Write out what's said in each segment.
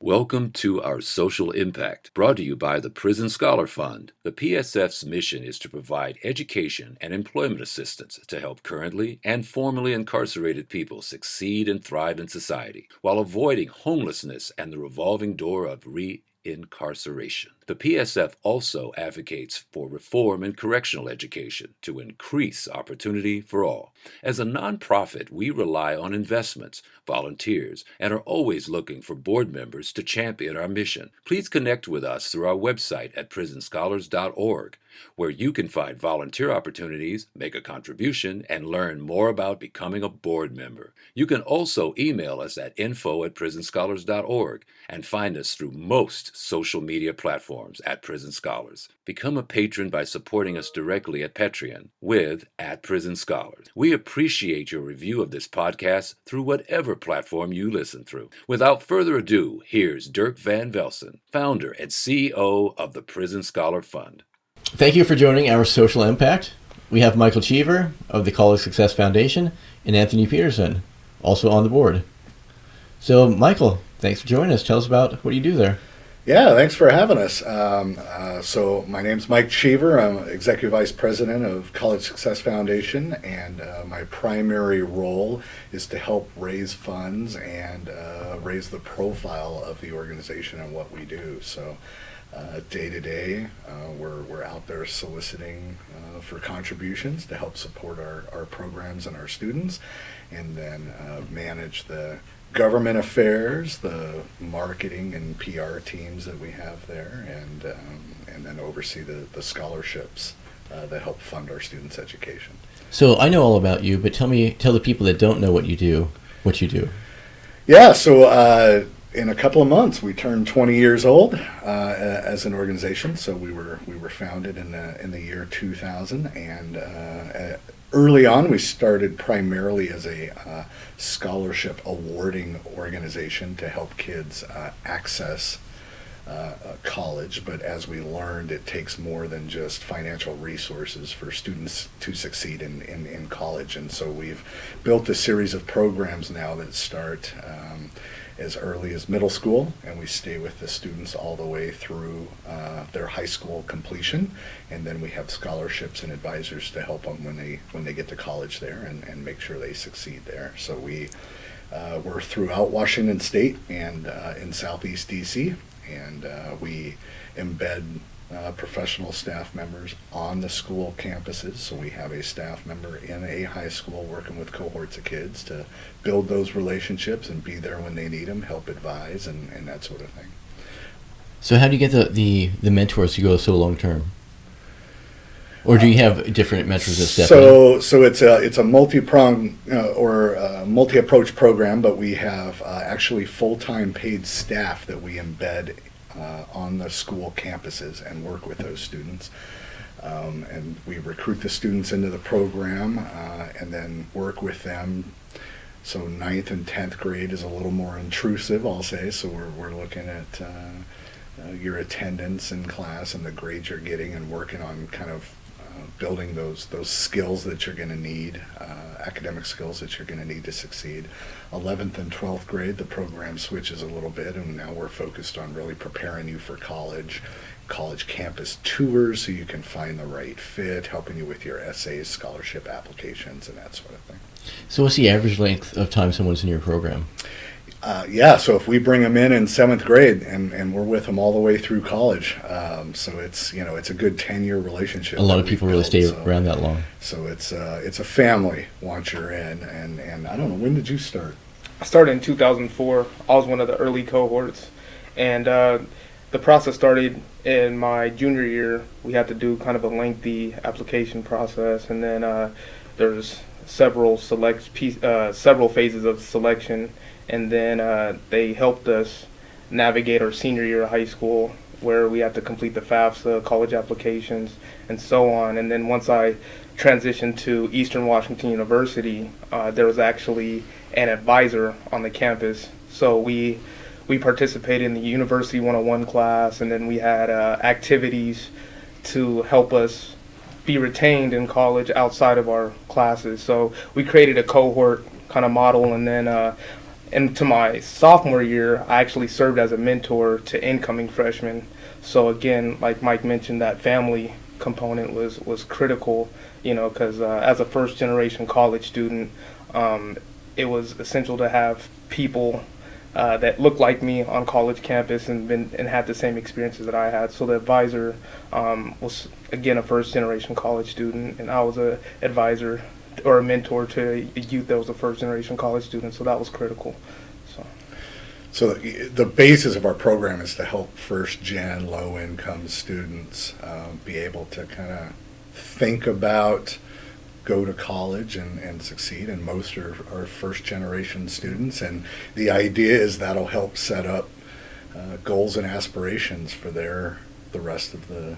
Welcome to our social impact, brought to you by the Prison Scholar Fund. The PSF's mission is to provide education and employment assistance to help currently and formerly incarcerated people succeed and thrive in society, while avoiding homelessness and the revolving door of reincarceration. The PSF also advocates for reform in correctional education to increase opportunity for all. As a nonprofit, we rely on investments, volunteers, and are always looking for board members to champion our mission. Please connect with us through our website at prisonscholars.org, where you can find volunteer opportunities, make a contribution, and learn more about becoming a board member. You can also email us at info@prisonscholars.org and find us through most social media platforms at Prison Scholars. Become a patron by supporting us directly at Patreon with @PrisonScholars. We appreciate your review of this podcast through whatever platform you listen through. Without further ado, here's Dirk van Velzen, founder and CEO of the Prison Scholar Fund. Thank you for joining our social impact. We have Michael Cheever of the College Success Foundation and Anthony Peterson, also on the board. So, Michael, thanks for joining us. Tell us about what you do there. Yeah, thanks for having us. So my name's Mike Cheever. I'm Executive Vice President of College Success Foundation, and my primary role is to help raise funds and raise the profile of the organization and what we do. So day to day, we're out there soliciting for contributions to help support our programs and our students, and then manage the government affairs, the marketing and PR teams that we have there, and then oversee the scholarships that help fund our students' education. So I know all about you, but tell the people that don't know what you do. Yeah, so in a couple of months we turned 20 years old as an organization. So we were founded in the year 2000, and early on, we started primarily as a scholarship awarding organization to help kids access college. But as we learned, it takes more than just financial resources for students to succeed in college. And so we've built a series of programs now that start as early as middle school, and we stay with the students all the way through their high school completion, and then we have scholarships and advisors to help them when they get to college there and make sure they succeed there. So we're throughout Washington State and in Southeast DC, and we embed professional staff members on the school campuses. So we have a staff member in a high school working with cohorts of kids to build those relationships and be there when they need them, help advise, and that sort of thing. So how do you get the mentors to go so long term? Or do you have different mentors that step in? So it's a multi-pronged or multi-approach program, but we have actually full-time paid staff that we embed on the school campuses and work with those students. And we recruit the students into the program and then work with them. So 9th and 10th grade is a little more intrusive, I'll say. So we're looking at your attendance in class and the grades you're getting, and working on kind of building those skills that you're going to need, academic skills that you're going to need to succeed. 11th and 12th grade, the program switches a little bit, and now we're focused on really preparing you for college campus tours so you can find the right fit, helping you with your essays, scholarship applications, and that sort of thing. So what's the average length of time someone's in your program? So if we bring them in 7th grade and we're with them all the way through college, so it's a good 10-year relationship. A lot of people really stay around that long. So it's a family once you're in, and I don't know, when did you start? I started in 2004. I was one of the early cohorts, and the process started in my junior year. We had to do kind of a lengthy application process, and then there's several phases of selection. And then they helped us navigate our senior year of high school, where we had to complete the FAFSA, college applications, and so on. And then once I transitioned to Eastern Washington University, there was actually an advisor on the campus. So we participated in the University 101 class, and then we had activities to help us be retained in college outside of our classes. So we created a cohort kind of model, and then and to my sophomore year, I actually served as a mentor to incoming freshmen. So again, like Mike mentioned, that family component was critical, because as a first generation college student, it was essential to have people that looked like me on college campus and had the same experiences that I had. So the advisor was again a first generation college student, and I was a advisor or a mentor to a youth that was a first generation college student. So that was critical. So the basis of our program is to help first-gen, low-income students be able to kind of think about, go to college and succeed, and most are first-generation students. And the idea is that'll help set up goals and aspirations for the rest of the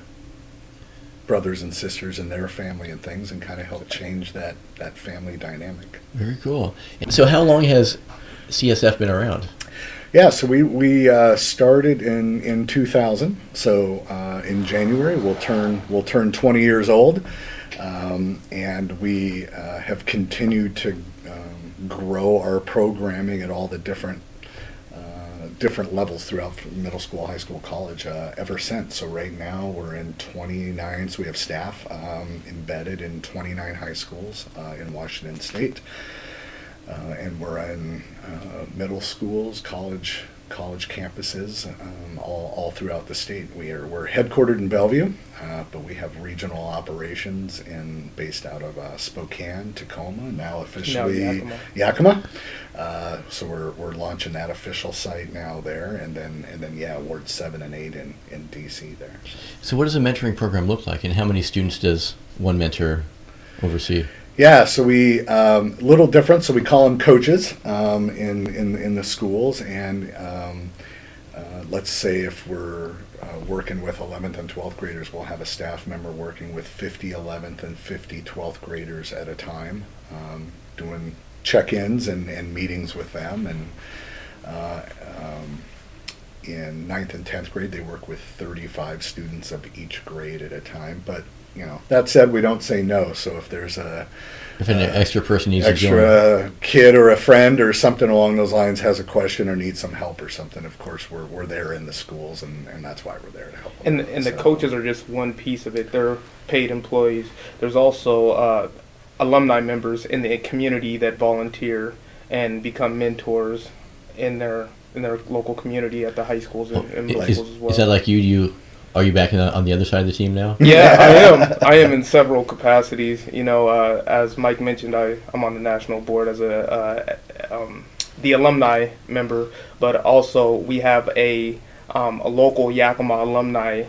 brothers and sisters in their family and things, and kind of help change that family dynamic. Very cool. So how long has CSF been around? Yeah, so we started in 2000. So in January we'll turn 20 years old, and we have continued to grow our programming at all the different levels throughout middle school, high school, college ever since. So right now we're in 29. So we have staff embedded in 29 high schools in Washington State. And we're in middle schools, college campuses, all throughout the state. We're headquartered in Bellevue, but we have regional operations based out of Spokane, Tacoma, now officially Yakima. So we're launching that official site now there, and then Wards 7 and 8 in DC there. So what does a mentoring program look like, and how many students does one mentor oversee? Yeah, so we little different. So we call them coaches in the schools, and let's say if we're working with 11th and 12th graders, we'll have a staff member working with 50 11th and 50 12th graders at a time, doing check-ins and meetings with them. And in 9th and 10th grade, they work with 35 students of each grade at a time. But that said, we don't say no. So if there's an extra person needs to join, extra kid or a friend or something along those lines has a question or needs some help or something, of course we're there in the schools, and that's why we're there to help them. And the coaches are just one piece of it. They're paid employees. There's also alumni members in the community that volunteer and become mentors in their local community at the high schools and middle schools as well. Is that like you? Are you back on the other side of the team now? Yeah, I am. I am in several capacities. As Mike mentioned, I'm on the national board as the alumni member, but also we have a local Yakima alumni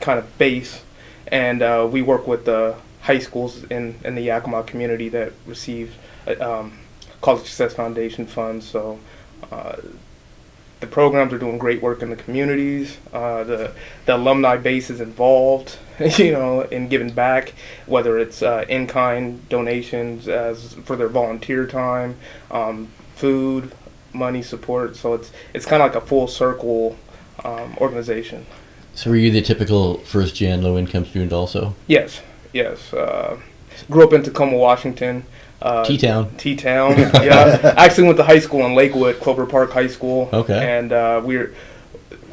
kind of base, and we work with the high schools in the Yakima community that receive College Success Foundation funds. So the programs are doing great work in the communities. The alumni base is involved, in giving back, whether it's in-kind donations as for their volunteer time, food, money support. So it's kind of like a full circle organization. So were you the typical first-gen low-income student also? Yes. Grew up in Tacoma, Washington. T-Town. Yeah. I actually went to high school in Lakewood, Clover Park High School. Okay. And we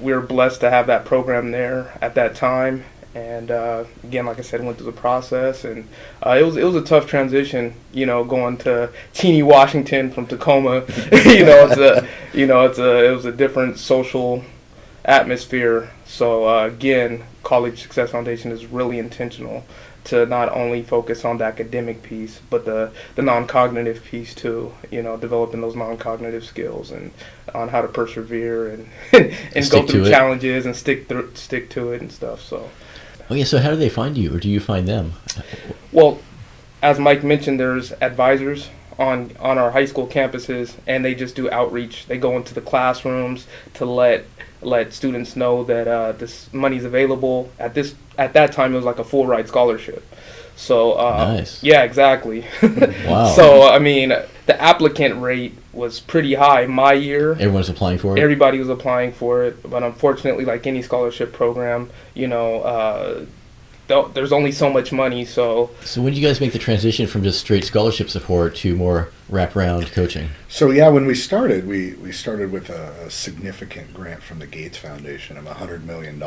were blessed to have that program there at that time. And again, like I said, went through the process, and it was a tough transition. Going to teeny Washington from Tacoma. It was a different social atmosphere. So again, College Success Foundation is really intentional to not only focus on the academic piece, but the non-cognitive piece too. Developing those non-cognitive skills and on how to persevere and go through challenges and stick to it and stuff. So. Okay, so how do they find you, or do you find them? Well, as Mike mentioned, there's advisors on our high school campuses, and they just do outreach. They go into the classrooms to let students know that this money's available. At that time, it was like a full ride scholarship. So nice. Yeah, exactly. Wow. So I mean, the applicant rate was pretty high my year. Everyone's applying for it. Everybody was applying for it, but unfortunately, like any scholarship program, there's only so much money, so. So when did you guys make the transition from just straight scholarship support to more wraparound coaching? So yeah, when we started, we started with a significant grant from the Gates Foundation of $100 million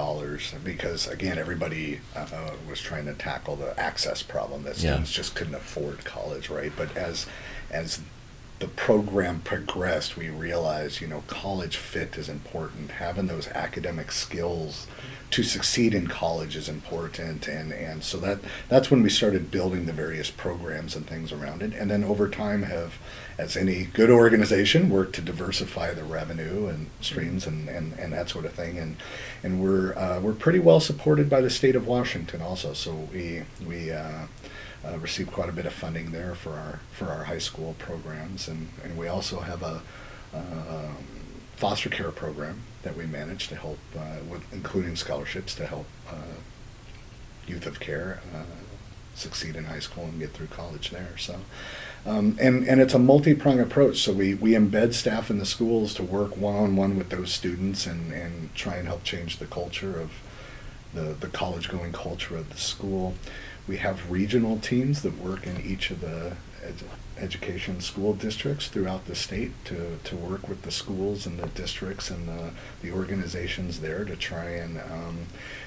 because, again, everybody was trying to tackle the access problem that students just couldn't afford college, right? But as the program progressed, we realized, college fit is important. Having those academic skills to succeed in college is important, and so that's when we started building the various programs and things around it. And then over time have, as any good organization, worked to diversify the revenue and streams and that sort of thing. And we're pretty well supported by the state of Washington also. So we receive quite a bit of funding there for our high school programs, and we also have a foster care program that we manage to help with, including scholarships to help youth of care succeed in high school and get through college there. So and it's a multi-pronged approach. So we embed staff in the schools to work one-on-one with those students and try and help change the culture of the college-going culture of the school. We have regional teams that work in each of the education school districts throughout the state to work with the schools and the districts and the organizations there to try and,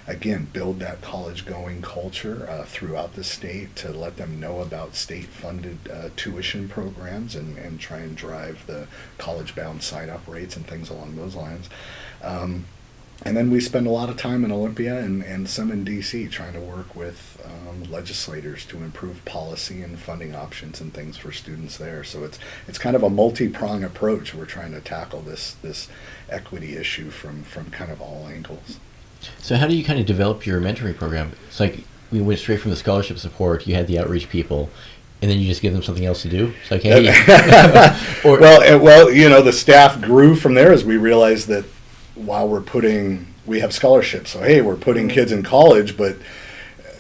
again, build that college-going culture throughout the state, to let them know about state-funded tuition programs and try and drive the college-bound sign-up rates and things along those lines. And then we spend a lot of time in Olympia and some in D.C. trying to work with legislators to improve policy and funding options and things for students there. So it's kind of a multi-pronged approach. We're trying to tackle this equity issue from kind of all angles. So how do you kind of develop your mentoring program? It's like we went straight from the scholarship support, you had the outreach people, and then you just give them something else to do? It's like, hey. Well, the staff grew from there as we realized that while we have scholarships, so hey, we're putting kids in college, but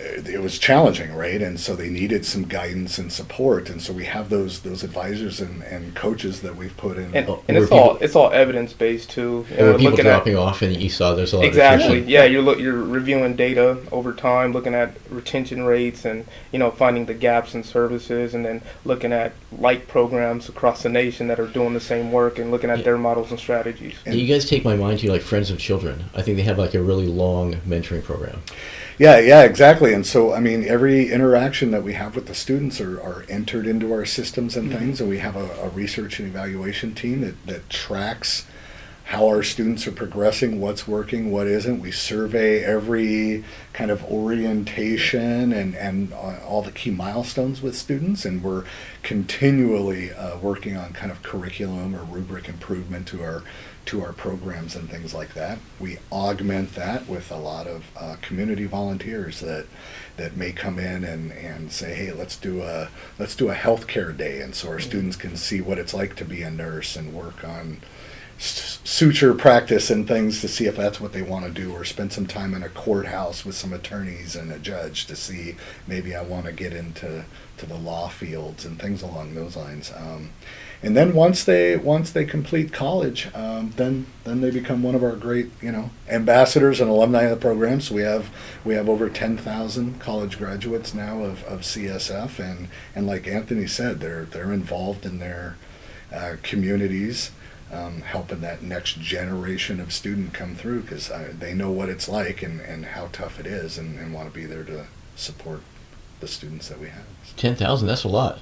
it was challenging, right? And so they needed some guidance and support, and so we have those advisors and coaches that we've put in. And it's all evidence based too. There were people dropping off, and you saw there's a lot exactly. of Yeah, you're reviewing data over time, looking at retention rates, and finding the gaps in services, and then looking at like programs across the nation that are doing the same work, and looking at their models and strategies. And you guys take my mind to like Friends of Children. I think they have like a really long mentoring program. Yeah, exactly. And so, I mean, every interaction that we have with the students are entered into our systems and things, and we have a research and evaluation team that tracks how our students are progressing, what's working, what isn't. We survey every kind of orientation and all the key milestones with students, and we're continually working on kind of curriculum or rubric improvement to our programs and things like that. We augment that with a lot of community volunteers that may come in and say, hey, let's do a healthcare day, and so our students can see what it's like to be a nurse and work on suture practice and things to see if that's what they want to do, or spend some time in a courthouse with some attorneys and a judge to see maybe I want to get into the law fields and things along those lines. And then once they complete college, then they become one of our great ambassadors and alumni of the program. So we have over 10,000 college graduates now of CSF, and like Anthony said, they're involved in their communities, helping that next generation of student come through, because they know what it's like and how tough it is, and want to be there to support the students that we have. 10,000, that's a lot.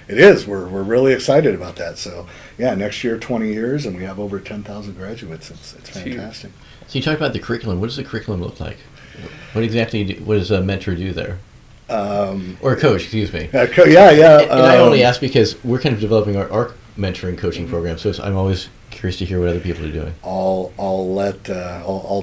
It is. We're really excited about that. So yeah, next year 20 years, and we have over 10,000 graduates. It's fantastic. So you talked about the curriculum. What does the curriculum look like? What does a mentor do there? Or a coach, excuse me. Yeah. And I only ask because we're kind of developing our mentoring coaching program, so I'm always curious to hear what other people are doing. I'll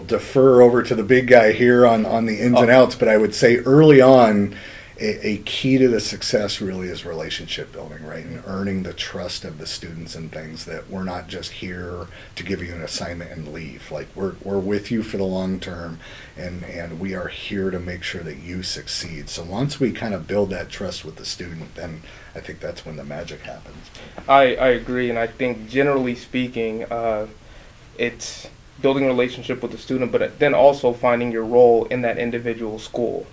defer over to the big guy here on the ins and outs, but I would say early on, a key to the success really is relationship building, right? And earning the trust of the students and things, that we're not just here to give you an assignment and leave. Like we're with you for the long term, and we are here to make sure that you succeed. So once we kind of build that trust with the student, then I think that's when the magic happens. I agree, and I think generally speaking, it's building a relationship with the student, but then also finding your role in that individual school.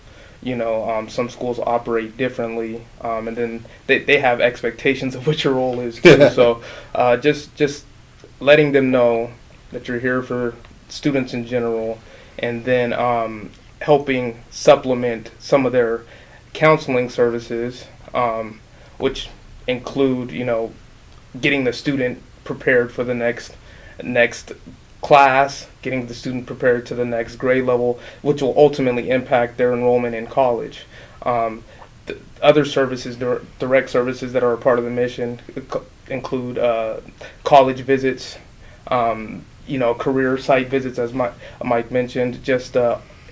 Some schools operate differently, and then they have expectations of what your role is too. So just letting them know that you're here for students in general, and then helping supplement some of their counseling services, which include, getting the student prepared for the next class, getting the student prepared to the next grade level, which will ultimately impact their enrollment in college. The other services, direct services that are a part of the mission, include college visits, career site visits, as Mike mentioned, just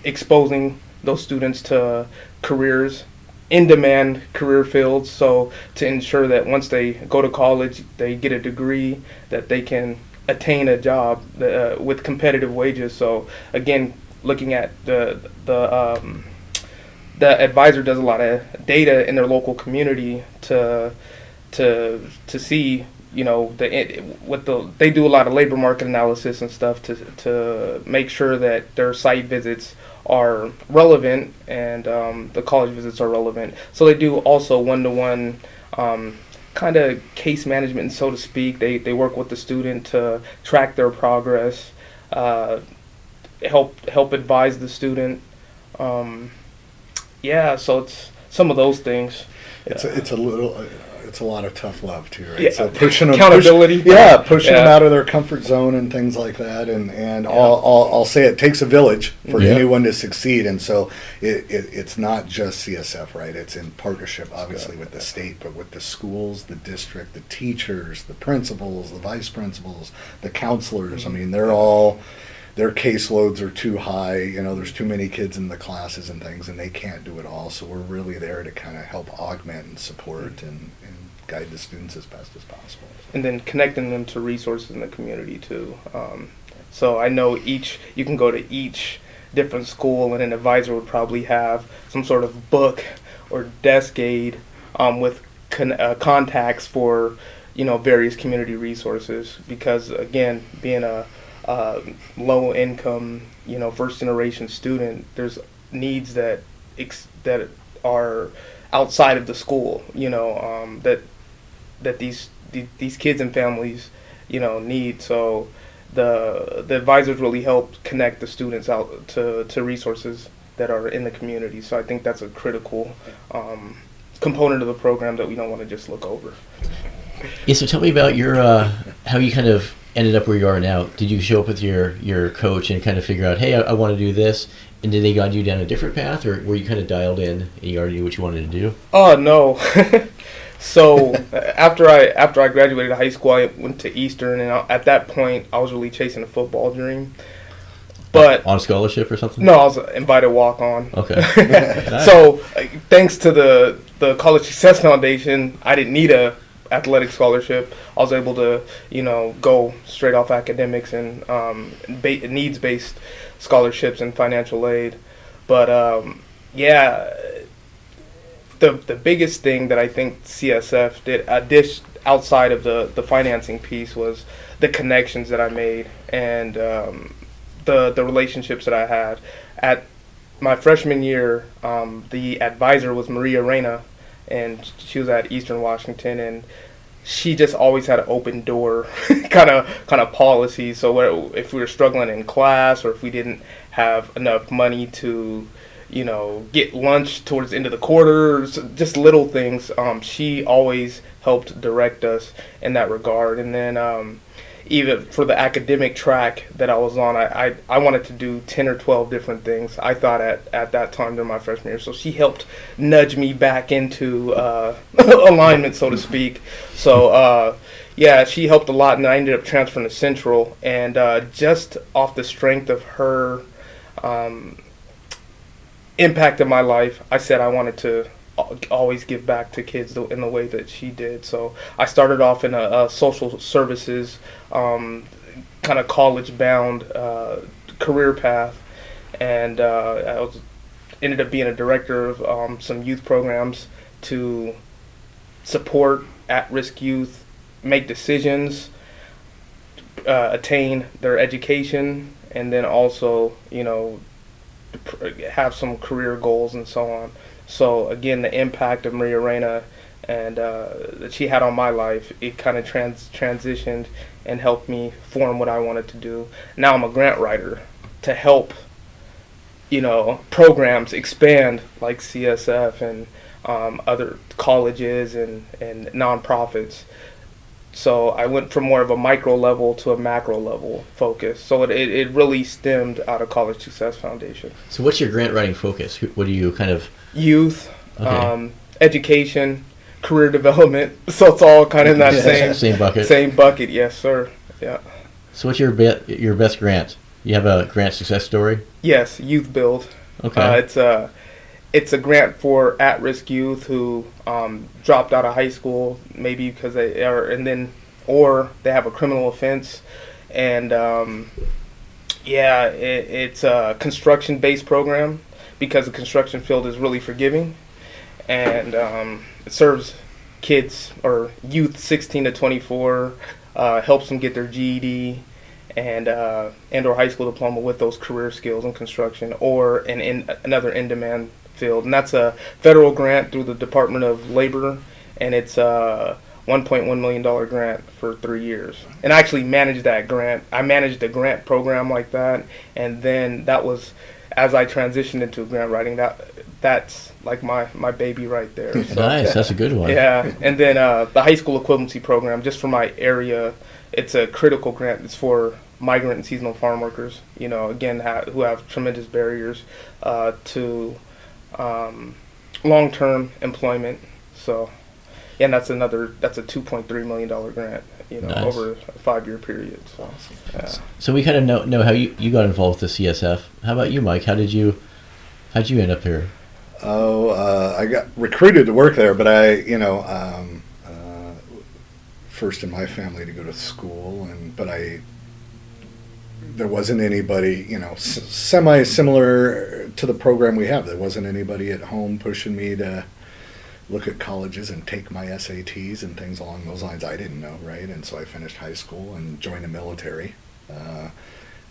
exposing those students to careers, in-demand career fields, so to ensure that once they go to college, they get a degree, that they can attain a job with competitive wages. So again, looking at the advisor does a lot of data in their local community to see, they do a lot of labor market analysis and stuff to make sure that their site visits are relevant, and the college visits are relevant. So they do also one-to-one kind of case management, so to speak. They work with the student to track their progress, help advise the student. So it's some of those things. It's a lot of tough love too, right? Yeah. So pushing them, accountability. pushing them out of their comfort zone and things like that. And I'll say it takes a village for anyone to succeed. And so it's not just CSF, right? It's in partnership, obviously, with the state, but with the schools, the district, the teachers, the principals, the vice principals, the counselors. Mm-hmm. I mean, their caseloads are too high. There's too many kids in the classes and things, and they can't do it all. So we're really there to kind of help augment and support and guide the students as best as possible. And then connecting them to resources in the community too. So I know you can go to each different school, and an advisor would probably have some sort of book or desk aid with contacts for various community resources, because again, being a low income first generation student, there's needs that are outside of the school, that these kids and families need. So the advisors really help connect the students out to resources that are in the community. So I think that's a critical component of the program that we don't want to just look over. Yeah, so tell me about your how you kind of ended up where you are now. Did you show up with your coach and kind of figure out, hey, I want to do this, and did they guide you down a different path, or were you kind of dialed in and you already knew what you wanted to do? Oh no. So after I graduated high school, I went to Eastern, and at that point I was really chasing a football dream. But on scholarship or something? No, I was invited walk on. Okay. So thanks to the College Success Foundation, I didn't need a athletic scholarship. I was able to go straight off academics and needs-based scholarships and financial aid. But the biggest thing that I think CSF did outside of the financing piece was the connections that I made, and the relationships that I had. At my freshman year, the advisor was Maria Reyna, and she was at Eastern Washington, and she just always had an open door kind of policy. So if we were struggling in class, or if we didn't have enough money to get lunch towards the end of the quarter, just little things, she always helped direct us in that regard. And then even for the academic track that I was on, I wanted to do 10 or 12 different things, I thought, at that time during my freshman year. So she helped nudge me back into alignment, so to speak. So she helped a lot, and I ended up transferring to Central. And just off the strength of her impact in my life, I said I wanted to always give back to kids in the way that she did. So I started off in a social services kind of college-bound career path, and I ended up being a director of some youth programs to support at-risk youth make decisions, attain their education, and then also have some career goals and so on. So again, the impact of Maria Reina and that she had on my life, it kind of transitioned and helped me form what I wanted to do. Now I'm a grant writer to help, programs expand like CSF and other colleges and nonprofits. So I went from more of a micro level to a macro level focus. So it really stemmed out of College Success Foundation. So what's your grant writing focus? What do you kind of... Youth, Okay. Education, career development. So it's all kind of in that Same bucket. Same bucket, yes, sir. Yeah. So what's your best grant? You have a grant success story? Yes, Youth Build. Okay. It's a grant for at-risk youth who dropped out of high school, maybe because or they have a criminal offense, and it's a construction-based program because the construction field is really forgiving, and it serves kids or youth 16 to 24, helps them get their GED and or high school diploma with those career skills in construction or another in-demand field. And that's a federal grant through the Department of Labor, and it's a $1.1 million grant for 3 years. And I actually managed that grant. I managed a grant program like that, and then that was, as I transitioned into grant writing, that's like my baby right there. So, Nice, that's a good one. yeah, and then the high school equivalency program, just for my area, it's a critical grant. It's for migrant and seasonal farm workers, again, who have tremendous barriers to long-term employment. So, and that's a $2.3 million grant, Nice. over a 5-year period. So, yeah. So we kind of know how you got involved with the CSF. How about you, Mike? How'd you end up here? I got recruited to work there, but first in my family to go to school, but there wasn't anybody, semi-similar to the program we have. There wasn't anybody at home pushing me to look at colleges and take my SATs and things along those lines. I didn't know, right? And so I finished high school and joined the military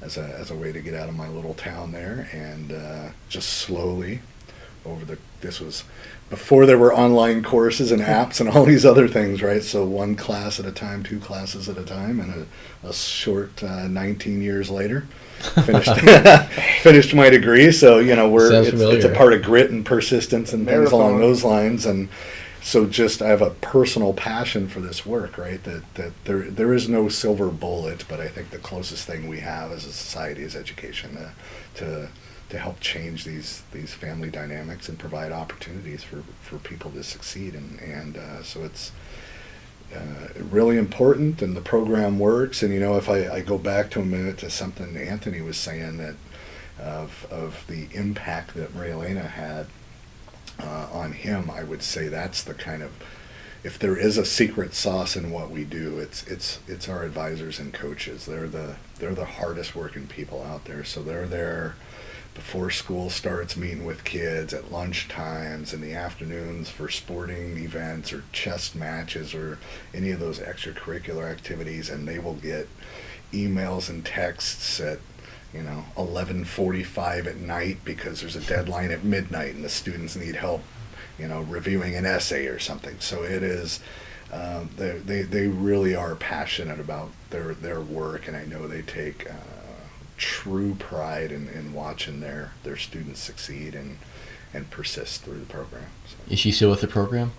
as a way to get out of my little town there, and just slowly this was before there were online courses and apps and all these other things, right? So one class at a time, 2 classes at a time, and a short 19 years later, finished my degree. So it's a part of grit and persistence and things along those lines. And so I have a personal passion for this work, right? That there is no silver bullet, but I think the closest thing we have as a society is education to help change these family dynamics and provide opportunities for people to succeed. And so it's really important, and the program works. And if I go back to a minute to something Anthony was saying, that of the impact that Maria Elena had on him, I would say that's the kind of, if there is a secret sauce in what we do, it's our advisors and coaches. They're the hardest working people out there. So they're there before school starts, meeting with kids at lunch times, in the afternoons for sporting events or chess matches or any of those extracurricular activities, and they will get emails and texts at 11:45 at night because there's a deadline at midnight and the students need help reviewing an essay or something. So it is they really are passionate about their work, and I know they take true pride in watching their students succeed and persist through the program. So. Is she still with the program?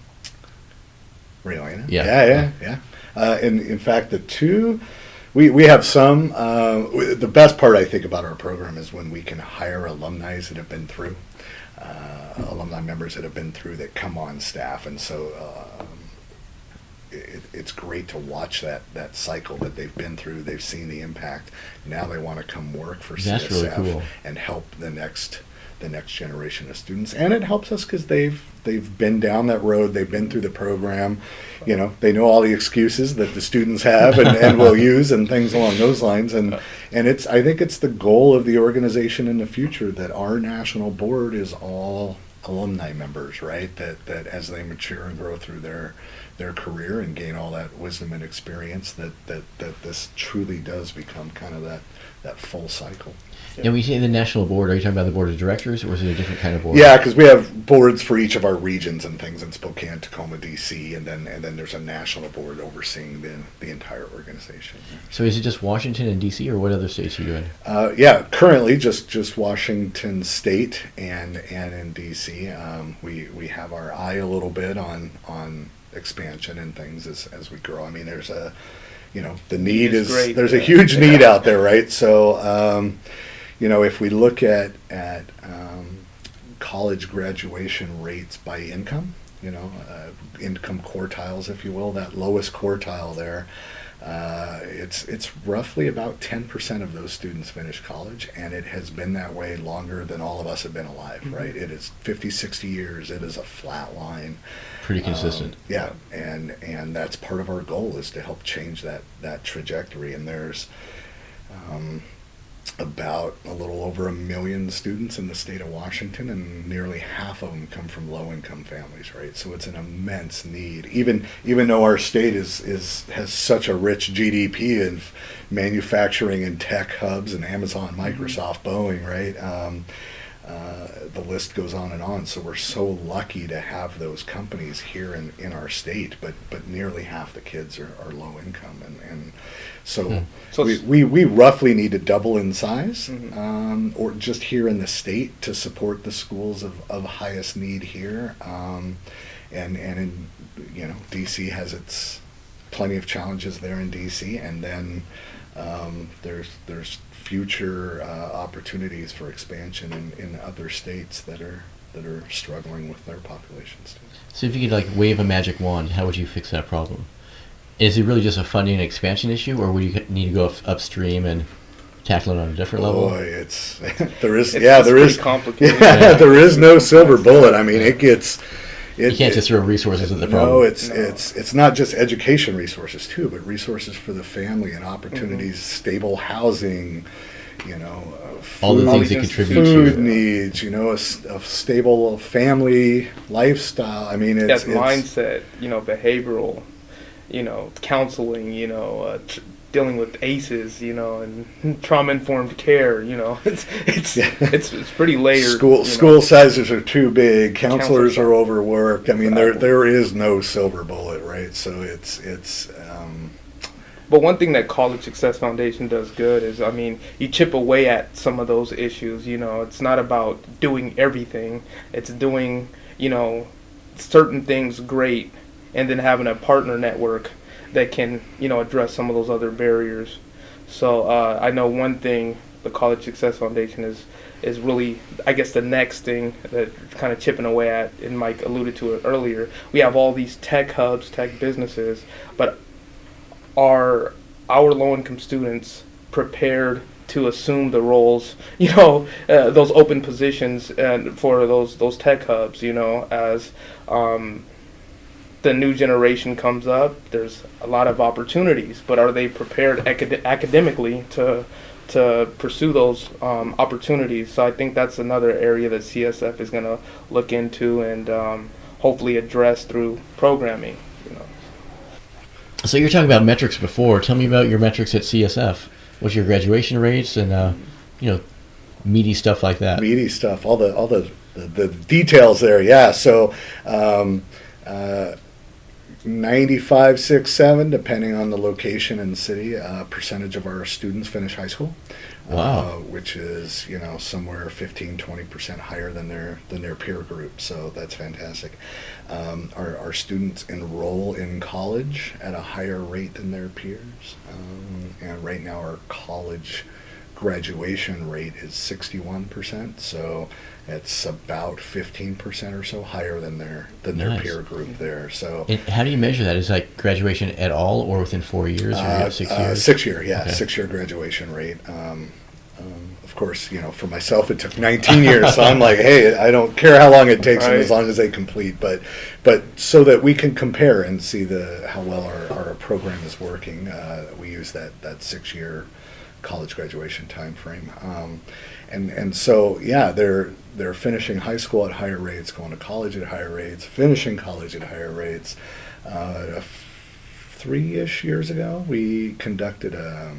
Rihanna? Yeah. Yeah. And in fact, the two, we have some. The best part I think about our program is when we can hire alumni that have been through, alumni members that have been through that come on staff, and so. It's great to watch that cycle that they've been through. They've seen the impact. Now they want to come work for That's CSF really cool. and help the next generation of students. And it helps us because they've been down that road. They've been through the program. They know all the excuses that the students have and will use and things along those lines. And I think it's the goal of the organization in the future that our national board is all alumni members, right? That as they mature and grow through their career and gain all that wisdom and experience, that this truly does become kind of that full cycle. And when you say the national board, are you talking about the board of directors, or is it a different kind of board? Yeah, because we have boards for each of our regions and things in Spokane, Tacoma, DC, and then there's a national board overseeing the entire organization. So is it just Washington and DC, or what other states are you in? Yeah, currently just Washington State and in DC. We have our eye a little bit on expansion and things as we grow. I mean, there's the need is great. there's a huge need out there, right? So if we look at college graduation rates by income, income quartiles, if you will, that lowest quartile there, it's roughly about 10% of those students finish college, and it has been that way longer than all of us have been alive, right? It is 50, 60 years. It is a flat line. Pretty consistent. Yeah, and that's part of our goal, is to help change that trajectory. And there's about a little over 1 million students in the state of Washington, and nearly half of them come from low-income families, right? So it's an immense need. Even though our state has such a rich GDP in manufacturing and tech hubs and Amazon, Microsoft, Boeing, right? The list goes on and on. So we're so lucky to have those companies here in our state, but nearly half the kids are low income, and so we roughly need to double in size, or just here in the state, to support the schools of highest need here, and in DC has its plenty of challenges there in DC, and then there's future opportunities for expansion in other states that are struggling with their populations. So if you could wave a magic wand, how would you fix that problem? Is it really just a funding and expansion issue, or would you need to go upstream and tackle it on a different level? Boy, there is complicated. There is no silver bullet. I mean, it gets. You can't just throw reresources at the problem. No, it's not just education resources too, but resources for the family and opportunities, stable housing, all the things that contribute food to needs, a stable family lifestyle. I mean, it's mindset, behavioral, counseling, dealing with ACEs, and trauma-informed care, it's pretty layered. School sizes are too big. Counselors are overworked. I mean, there is no silver bullet, right? So it's. But one thing that College Success Foundation does good is, you chip away at some of those issues. It's not about doing everything. It's doing, certain things great, and then having a partner network that can, address some of those other barriers. So I know one thing the College Success Foundation is really, I guess, the next thing that kind of chipping away at, and Mike alluded to it earlier. We have all these tech hubs, tech businesses, but are our low-income students prepared to assume the roles, those open positions and for those tech hubs, as the new generation comes up? There's a lot of opportunities, but are they prepared academically to pursue those opportunities? So I think that's another area that CSF is going to look into and hopefully address through programming. So you're talking about metrics before. Tell me about your metrics at CSF. What's your graduation rates and meaty stuff like that? Meaty stuff, all the details there. Yeah. So 95, 6, 7, depending on the location and city. Percentage of our students finish high school. Wow. Which is somewhere 15-20% higher than their peer group. So that's fantastic. Our students enroll in college at a higher rate than their peers, and right now our college graduation rate is 61%. So it's about 15% or so higher than their peer group there. So and how do you measure that? Is that graduation at all, or within 4 years, or 6 years? 6 year, yeah, Okay. 6 year graduation rate. Of course, for myself it took 19 years, so I'm like, hey, I don't care how long it takes them as long as they complete. But so that we can compare and see how well our program is working, we use that 6 year college graduation time frame. And so they're finishing high school at higher rates, going to college at higher rates, finishing college at higher rates. 3-ish years ago, we conducted a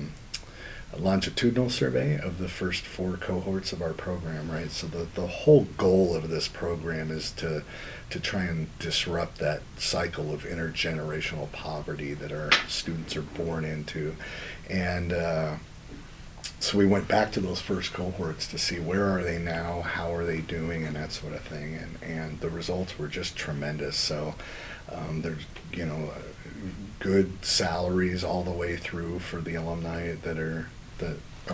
longitudinal survey of the first 4 cohorts of our program, right? So the whole goal of this program is to try and disrupt that cycle of intergenerational poverty that our students are born into. And so we went back to those first cohorts to see where are they now, how are they doing, and that sort of thing. And the results were just tremendous. So there's, good salaries all the way through for the alumni that are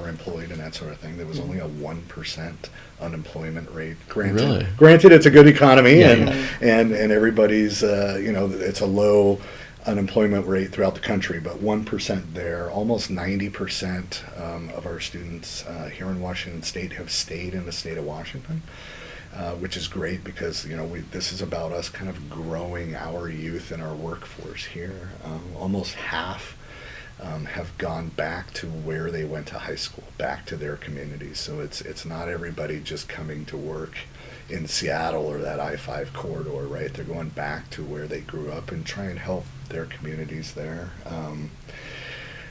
employed and that sort of thing. There was only a 1% unemployment rate. Granted, it's a good economy, and everybody's it's a low unemployment rate throughout the country, but 1% there. Almost 90% of our students here in Washington State have stayed in the state of Washington. Which is great because this is about us kind of growing our youth and our workforce here. Almost half have gone back to where they went to high school, back to their communities. So it's not everybody just coming to work in Seattle or that I-5 corridor, right? They're going back to where they grew up and try and help their communities there.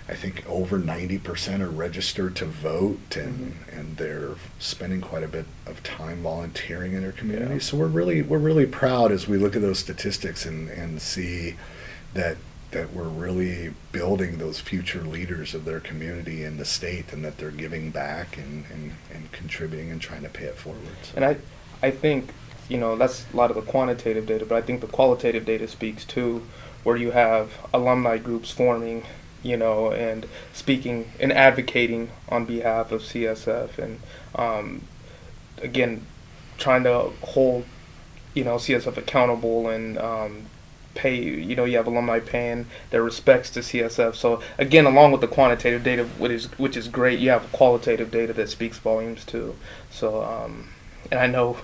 I think over 90% are registered to vote, and they're spending quite a bit of time volunteering in their community. Yeah. So we're really proud as we look at those statistics and see that we're really building those future leaders of their community in the state, and that they're giving back and contributing and trying to pay it forward. So. And I think that's a lot of the quantitative data, but I think the qualitative data speaks too, where you have alumni groups forming, and speaking and advocating on behalf of CSF, and again, trying to hold, CSF accountable and pay. You have alumni paying their respects to CSF. So again, along with the quantitative data, which is great, you have qualitative data that speaks volumes too. So and I know,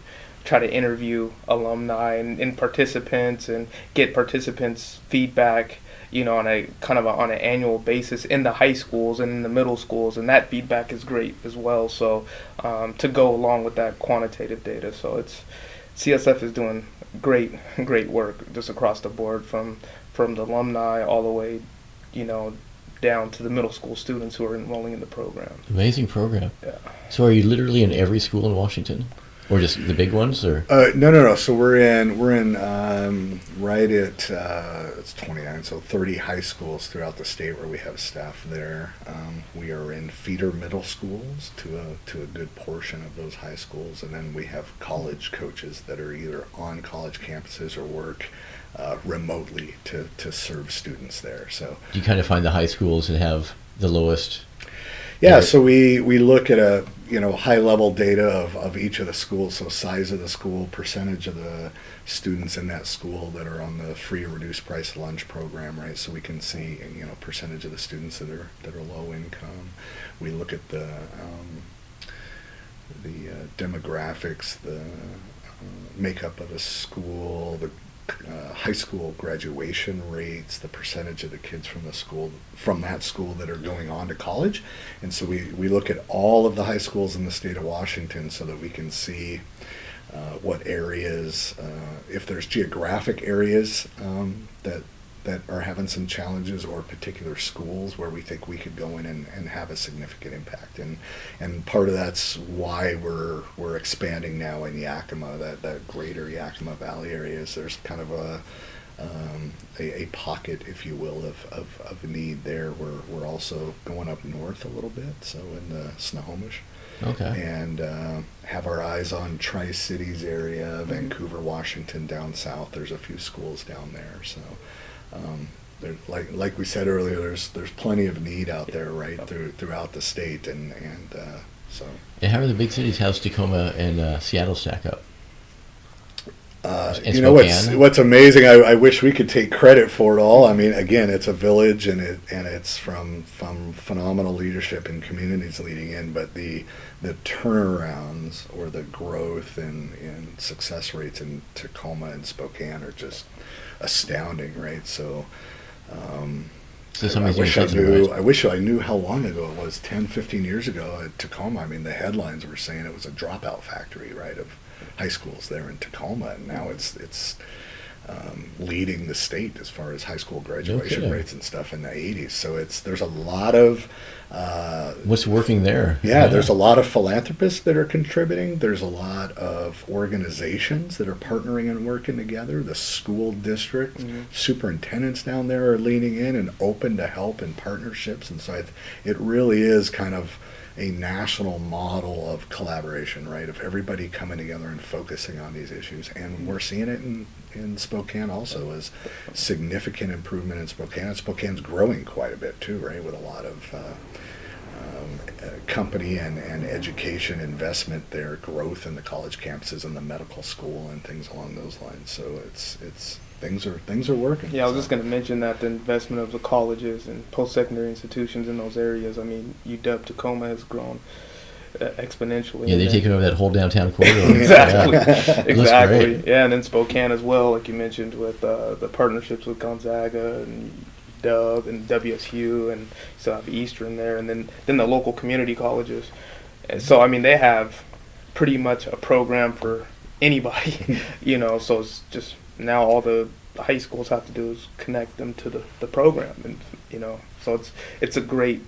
try to interview alumni and participants and get participants' feedback, on a kind of on an annual basis in the high schools and in the middle schools, and that feedback is great as well. So to go along with that quantitative data, so CSF is doing great work just across the board from the alumni all the way, down to the middle school students who are enrolling in the program. Amazing program. Yeah. So are you literally in every school in Washington? Or just the big ones, or? No. So we're in right at it's 29, so 30 high schools throughout the state where we have staff there. We are in feeder middle schools to a good portion of those high schools, and then we have college coaches that are either on college campuses or work remotely to serve students there. So you kind of find the high schools that have the lowest. Yeah, so we look at a high level data of each of the schools, so size of the school, percentage of the students in that school that are on the free or reduced price lunch program, right? So we can see percentage of the students that are low income. We look at the demographics, the makeup of the school, the high school graduation rates, the percentage of the kids from that school that are going on to college. And so we look at all of the high schools in the state of Washington so that we can see what areas, if there's geographic areas that are having some challenges, or particular schools where we think we could go in and have a significant impact. And part of that's why we're expanding now in Yakima, that greater Yakima Valley areas. There's kind of a pocket, if you will, of need there. We're also going up north a little bit, so in the Snohomish. Okay. And have our eyes on Tri-Cities area, Vancouver, Washington, down south. There's a few schools down there, so like we said earlier, there's plenty of need out there, right, throughout the state, and so. And how are the big cities? How's Tacoma and Seattle stack up? What's amazing, I wish we could take credit for it all. I mean, again, it's a village, and it's from phenomenal leadership and communities leading in, but the turnarounds or the growth in success rates in Tacoma and Spokane are just astounding, right? So I wish I knew how long ago it was. 10, 15 years ago at Tacoma, I mean, the headlines were saying it was a dropout factory, right, of high schools there in Tacoma, and now it's leading the state as far as high school graduation kidding. rates and stuff in the 80s. So there's a lot of What's working there? yeah, there's a lot of philanthropists that are contributing. There's a lot of organizations that are partnering and working together. The school district superintendents down there are leaning in and open to help in partnerships. And so it really is kind of a national model of collaboration, right? Of everybody coming together and focusing on these issues. And we're seeing it in Spokane also as significant improvement in Spokane. And Spokane's growing quite a bit too, right? With a lot of company and education investment there, growth in the college campuses and the medical school and things along those lines. So it's things are working. Yeah, I was just going to mention that the investment of the colleges and post-secondary institutions in those areas. I mean, UW Tacoma has grown exponentially. Yeah, they're taking over that whole downtown corridor. Exactly, Yeah. exactly. Great. Yeah, and then Spokane as well, like you mentioned, with the partnerships with Gonzaga and UW and WSU, and you still have Eastern there, and then the local community colleges. And so, I mean, they have pretty much a program for anybody, you know. So it's just now all the high schools have to do is connect them to the program, and you know, so it's a great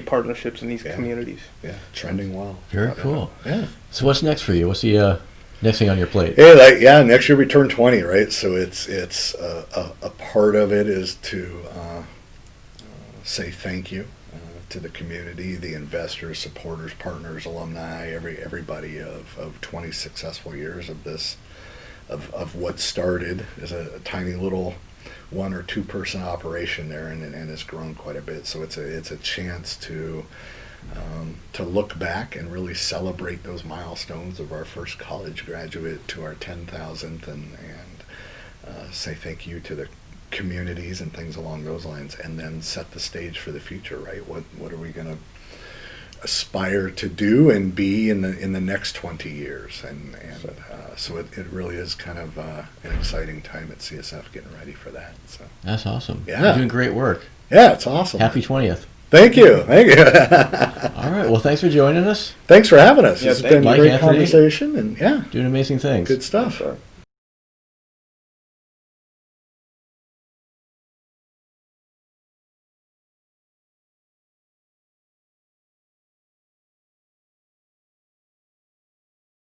partnerships in these communities. Yeah, trending well. Very cool. Yeah. So what's next for you? What's the next thing on your plate? Hey, next year we turn 20, right? So it's a part of it is to say thank you to the community, the investors, supporters, partners, alumni, everybody of 20 successful years of this, of what started as a tiny little 1 or 2 person operation there, and has grown quite a bit. So it's a chance to look back and really celebrate those milestones of our first college graduate to our 10,000th, and say thank you to the communities and things along those lines, and then set the stage for the future, right? What are we going to aspire to do and be in the next 20 years? And so it really is kind of an exciting time at CSF getting ready for that. So That's awesome. Yeah. You're doing great work. yeah, it's awesome. Happy 20th. Thank you. All right. Well, thanks for joining us. Thanks for having us. Yeah, It's thank been you. a great Mike, Anthony. conversation, and Doing amazing things. good stuff. Sure.